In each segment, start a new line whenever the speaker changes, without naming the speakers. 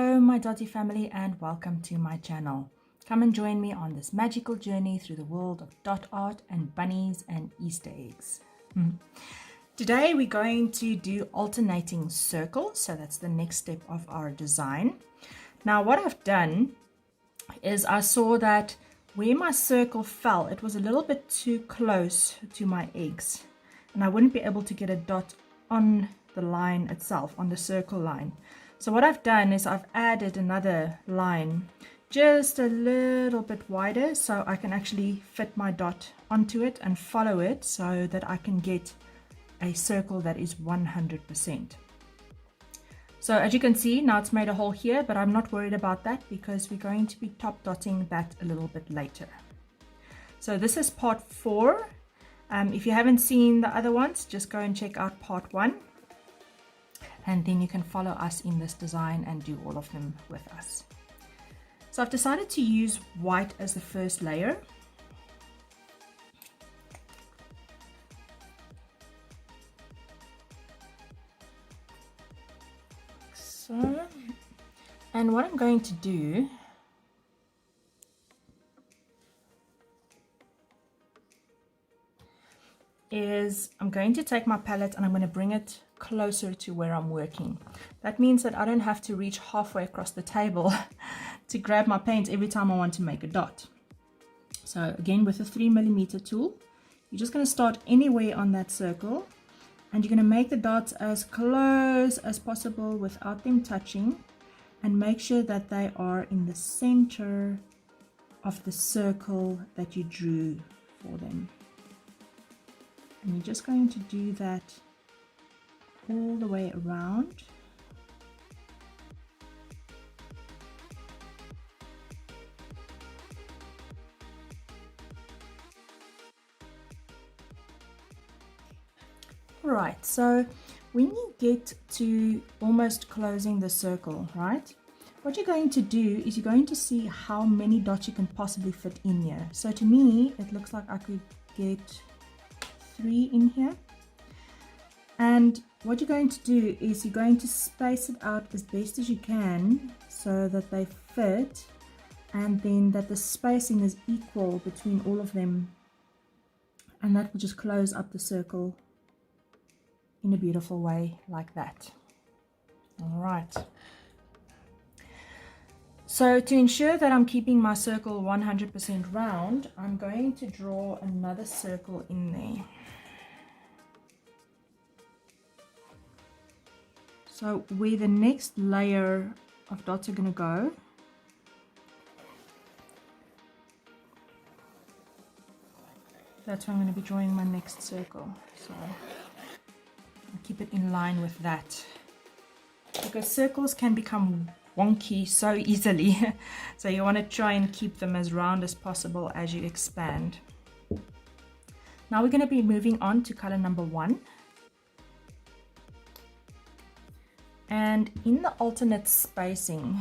Hello my Dotty family and welcome to my channel. Come and join me on this magical journey through the world of dot art and bunnies and Easter eggs. Today we're going to do alternating circles, so that's the next step of our design. Now what I've done is I saw that where my circle fell, it was a little bit too close to my eggs and I wouldn't be able to get a dot on the line itself, on the circle line. So what I've done is I've added another line just a little bit wider so I can actually fit my dot onto it and follow it so that I can get a circle that is 100%. So as you can see, now it's made a hole here, but I'm not worried about that because we're going to be top dotting that a little bit later. So this is part 4. If you haven't seen the other ones, just go and check out part 1. And then you can follow us in this design and do all of them with us. So I've decided to use white as the first layer. So, and what I'm going to do is I'm going to take my palette and I'm going to bring it closer to where I'm working. That means that I don't have to reach halfway across the table to grab my paint every time I want to make a dot. So again, with a 3mm tool, you're just going to start anywhere on that circle and you're going to make the dots as close as possible without them touching, and make sure that they are in the center of the circle that you drew for them. And you're just going to do that all the way around. Right, so when you get to almost closing the circle, right, what you're going to do is you're going to see how many dots you can possibly fit in here. So to me, it looks like I could get 3 in here. And what you're going to do is you're going to space it out as best as you can so that they fit, and then that the spacing is equal between all of them, and that will just close up the circle in a beautiful way like that. All right. So to ensure that I'm keeping my circle 100% round, I'm going to draw another circle in there. So where the next layer of dots are going to go, that's where I'm going to be drawing my next circle. So I'll keep it in line with that, because circles can become wonky so easily. So you want to try and keep them as round as possible as you expand. Now we're going to be moving on to color number 1. And in the alternate spacing,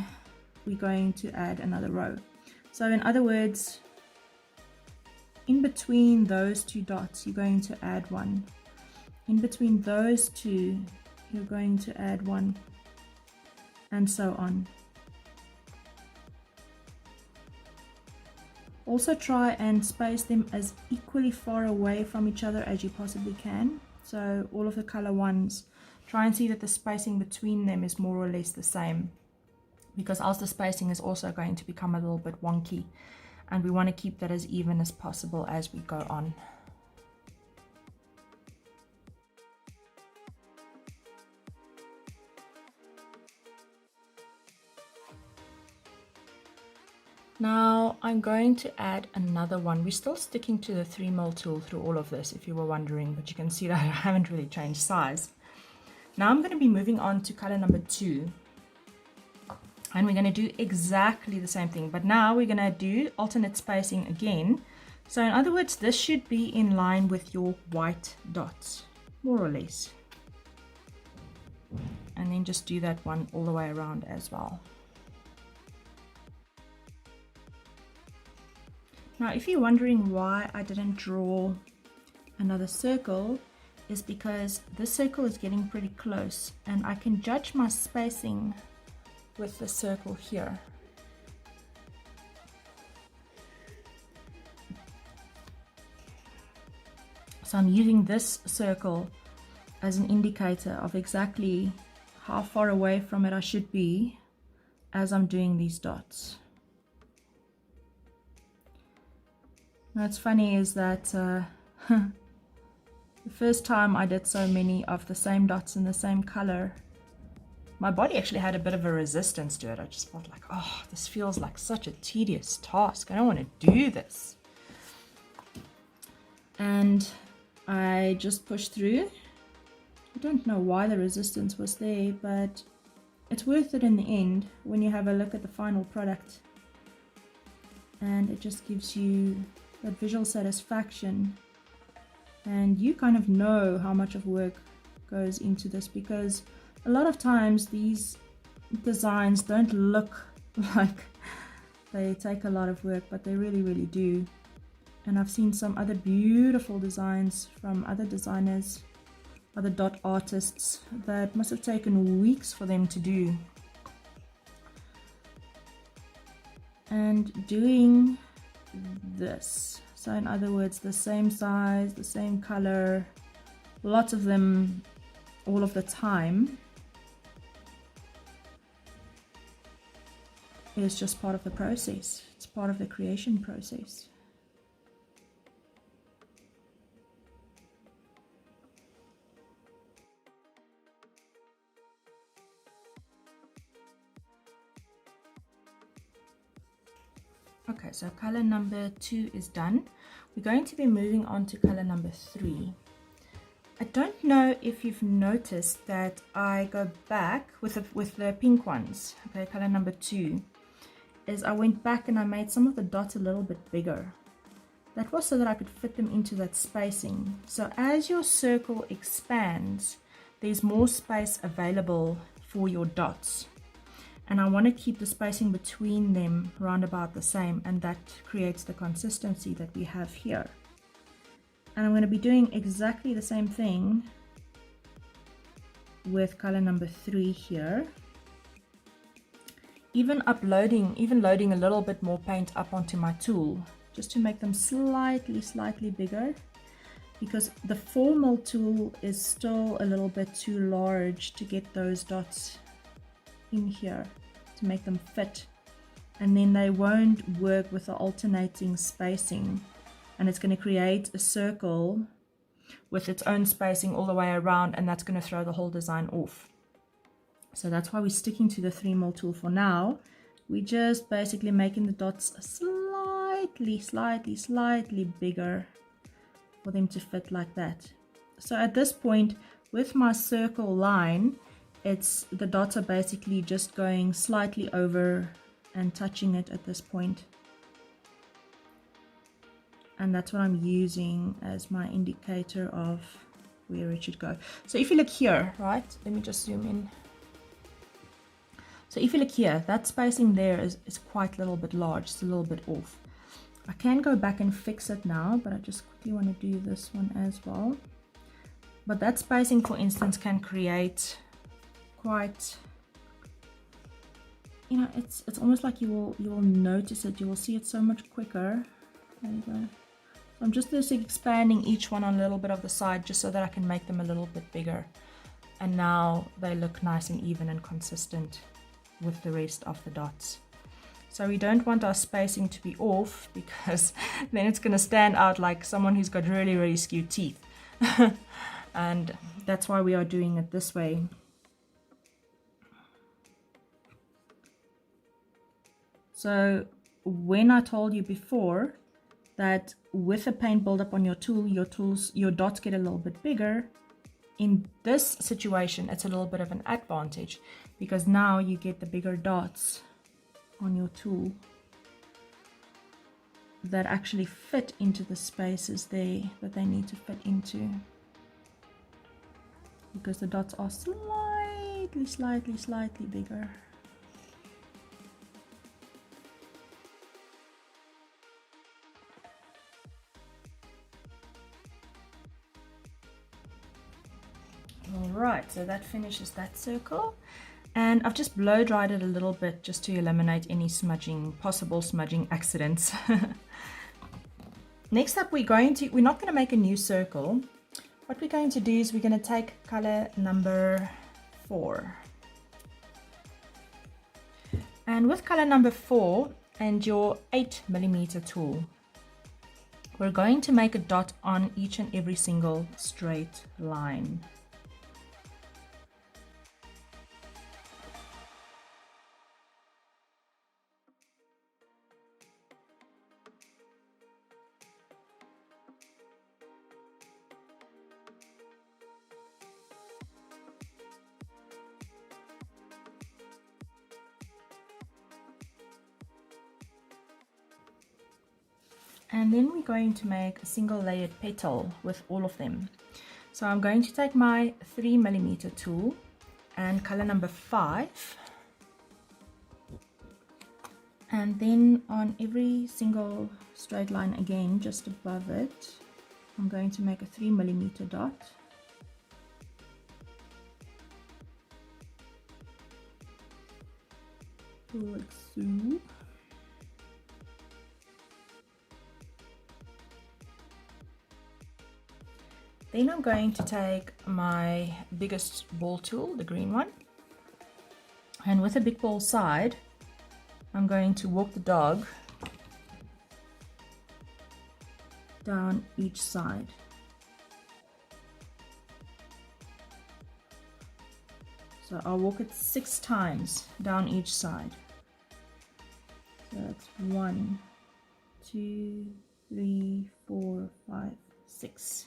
we're going to add another row. So in other words, in between those 2 dots, you're going to add 1. In between those 2, you're going to add 1, and so on. Also try and space them as equally far away from each other as you possibly can. So all of the color ones, try and see that the spacing between them is more or less the same, because else the spacing is also going to become a little bit wonky, and we want to keep that as even as possible as we go on. Now I'm going to add another one. We're still sticking to the 3mm tool through all of this, if you were wondering, but you can see that I haven't really changed size. Now I'm going to be moving on to color number 2, and we're going to do exactly the same thing, but now we're going to do alternate spacing again. So in other words, this should be in line with your white dots, more or less, and then just do that one all the way around as well. Now if you're wondering why I didn't draw another circle, is because this circle is getting pretty close and I can judge my spacing with the circle here. So I'm using this circle as an indicator of exactly how far away from it I should be as I'm doing these dots. Now what's funny is that the first time I did so many of the same dots in the same color, my body actually had a bit of a resistance to it. I just felt like, oh, this feels like such a tedious task. I don't want to do this. And I just pushed through. I don't know why the resistance was there, but it's worth it in the end when you have a look at the final product. And it just gives you that visual satisfaction. And you kind of know how much of work goes into this, because a lot of times these designs don't look like they take a lot of work, but they really, really do. And I've seen some other beautiful designs from other designers, other dot artists, that must have taken weeks for them to do. And doing this, so in other words, the same size, the same color, lots of them all of the time, is just part of the process. It's part of the creation process. Okay, so color number 2 is done. We're going to be moving on to color number 3. I don't know if you've noticed that I go back with the pink ones. Okay, color number 2 is I went back and I made some of the dots a little bit bigger. That was so that I could fit them into that spacing. So as your circle expands, there's more space available for your dots. And I want to keep the spacing between them round about the same, and that creates the consistency that we have here. And I'm going to be doing exactly the same thing with color number 3 here. Even loading a little bit more paint up onto my tool, just to make them slightly bigger, because the 4mm tool is still a little bit too large to get those dots in here, to make them fit, and then they won't work with the alternating spacing, and it's going to create a circle with its own spacing all the way around, and that's going to throw the whole design off. So that's why we're sticking to the 3mm tool for now. We're just basically making the dots slightly bigger for them to fit like that. So at this point, with my circle line, the dots are basically just going slightly over and touching it at this point. And that's what I'm using as my indicator of where it should go. So if you look here, right, let me just zoom in. So if you look here, that spacing there is quite a little bit large, it's a little bit off. I can go back and fix it now, but I just quickly want to do this one as well. But that spacing, for instance, can create quite, you know, it's almost like you will notice it, you will see it so much quicker. There you go. So I'm just expanding each one on a little bit of the side, just so that I can make them a little bit bigger. And now they look nice and even and consistent with the rest of the dots. So we don't want our spacing to be off, because then it's going to stand out like someone who's got really skewed teeth. And that's why we are doing it this way. So when I told you before that with the paint buildup on your tool, your dots get a little bit bigger, in this situation it's a little bit of an advantage, because now you get the bigger dots on your tool that actually fit into the spaces there that they need to fit into, because the dots are slightly bigger. Alright, so that finishes that circle. And I've just blow dried it a little bit just to eliminate any smudging, possible smudging accidents. Next up, we're not going to make a new circle. What we're going to do is we're going to take color number 4. And with color number 4 and your 8mm tool, we're going to make a dot on each and every single straight line. And then we're going to make a single layered petal with all of them. So I'm going to take my 3mm tool and color number 5. And then on every single straight line again, just above it, I'm going to make a 3mm dot. Like so. Then I'm going to take my biggest ball tool, the green one, and with a big ball side, I'm going to walk the dog down each side. So I'll walk it 6 times down each side. So that's 1, 2, 3, 4, 5, 6.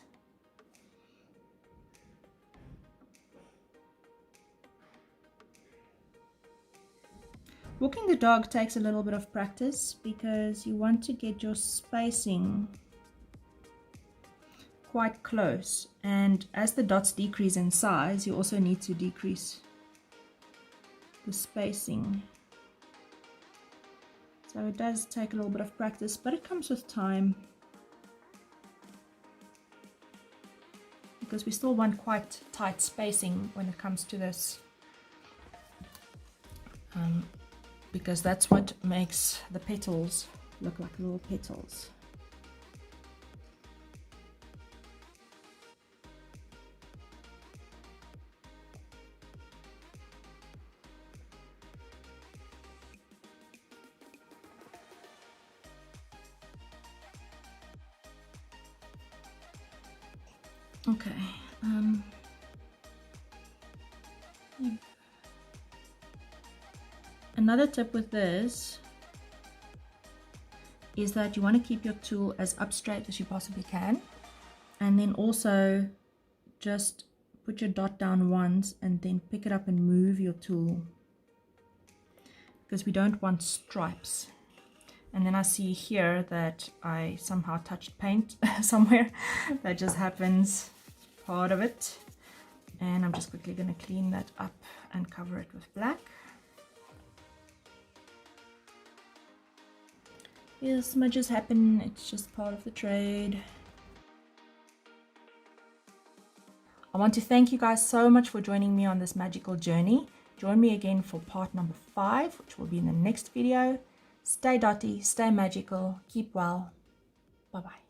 Walking the dog takes a little bit of practice because you want to get your spacing quite close, and as the dots decrease in size, you also need to decrease the spacing. So it does take a little bit of practice, but it comes with time, because we still want quite tight spacing when it comes to this. Because that's what makes the petals look like little petals. Okay. Another tip with this is that you want to keep your tool as up straight as you possibly can, and then also just put your dot down once and then pick it up and move your tool, because we don't want stripes. And then I see here that I somehow touched paint somewhere. That just happens, part of it. And I'm just quickly going to clean that up and cover it with black. Yeah, smudges happen, it's just part of the trade. I want to thank you guys so much for joining me on this magical journey. Join me again for part number 5, which will be in the next video. Stay dotty, stay magical, keep well. Bye bye.